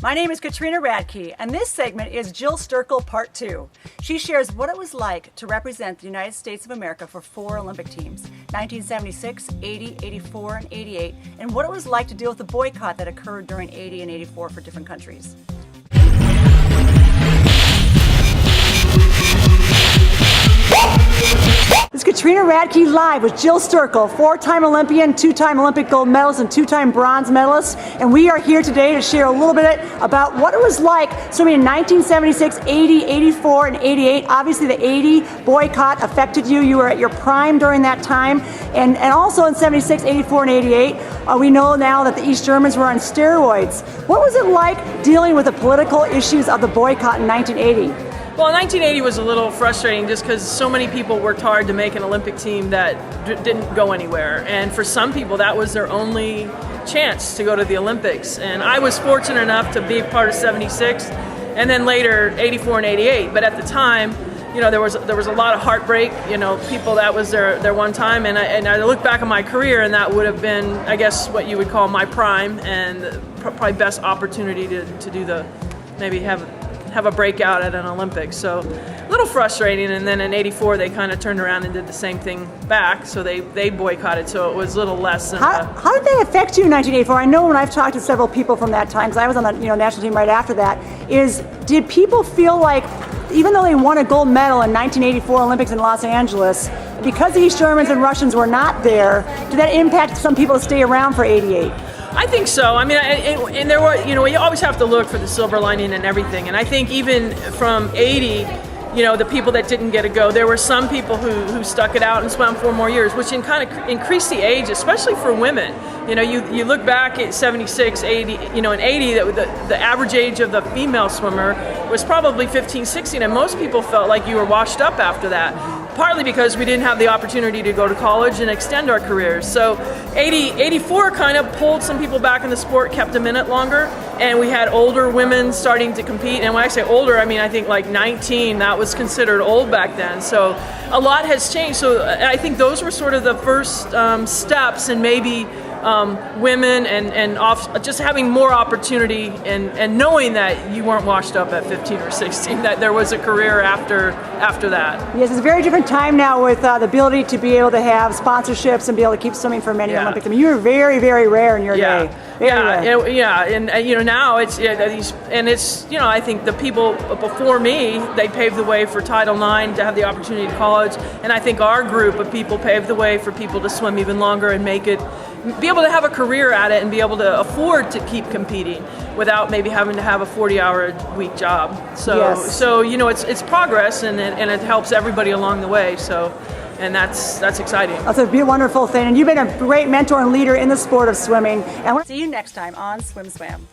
My name is Katrina Radke, and this segment is Jill Sterkel Part 2. She shares what it was like to represent the United States of America for 4 Olympic teams, 1976, 80, 84, and 88, and what it was like to deal with the boycott that occurred during 80 and 84 for different countries. This is Katrina Radke live with Jill Sterkel, 4-time Olympian, 2-time Olympic gold medalist, and 2-time bronze medalist. And we are here today to share a little bit about what it was like swimming in 1976, 80, 84, and 88. Obviously the 80 boycott affected you. You were at your prime during that time. And also in 76, 84, and 88, we know now that the East Germans were on steroids. What was it like dealing with the political issues of the boycott in 1980? Well, 1980 was a little frustrating just because so many people worked hard to make an Olympic team that didn't go anywhere. And for some people, that was their only chance to go to the Olympics. And I was fortunate enough to be part of 76 and then later 84 and 88. But at the time, you know, there was a lot of heartbreak, you know, people that was their one time. And I look back on my career and that would have been, I guess, what you would call my prime and probably best opportunity to do maybe have a breakout at an Olympics. So a little frustrating, and then in 84 they kind of turned around and did the same thing back, so they boycotted, so it was a little less than how did that affect you in 1984? I know when I've talked to several people from that time, because I was on the national team right after that, did people feel like even though they won a gold medal in 1984 Olympics in Los Angeles, because the East Germans and Russians were not there, did that impact some people to stay around for 88? I think so. I mean, and there were, you know, you always have to look for the silver lining and everything. And I think even from 80, you know, the people that didn't get to go, there were some people who stuck it out and swam 4 more years, which kind of increased the age, especially for women. You know, you look back at 76, 80, you know, in 80, the average age of the female swimmer was probably 15, 16, and most people felt like you were washed up after that. Partly because we didn't have the opportunity to go to college and extend our careers. So 84 kind of pulled some people back in the sport, kept them in it longer, and we had older women starting to compete. And when I say older, I mean I think like 19, that was considered old back then. So a lot has changed. So I think those were sort of the first steps in maybe women and just having more opportunity and knowing that you weren't washed up at 15 or 16, that there was a career after that. Yes, it's a very different time now with the ability to be able to have sponsorships and be able to keep swimming for many Olympics. I mean, you were very, very rare in your day. And you know, now it's you know, I think the people before me, they paved the way for Title IX to have the opportunity to college, and I think our group of people paved the way for people to swim even longer and be able to have a career at it and be able to afford to keep competing without maybe having to have a 40-hour-a-week job. So you know, it's progress, and it helps everybody along the way. So. And that's exciting. That's a wonderful thing. And you've been a great mentor and leader in the sport of swimming. And we'll see you next time on Swim Swam.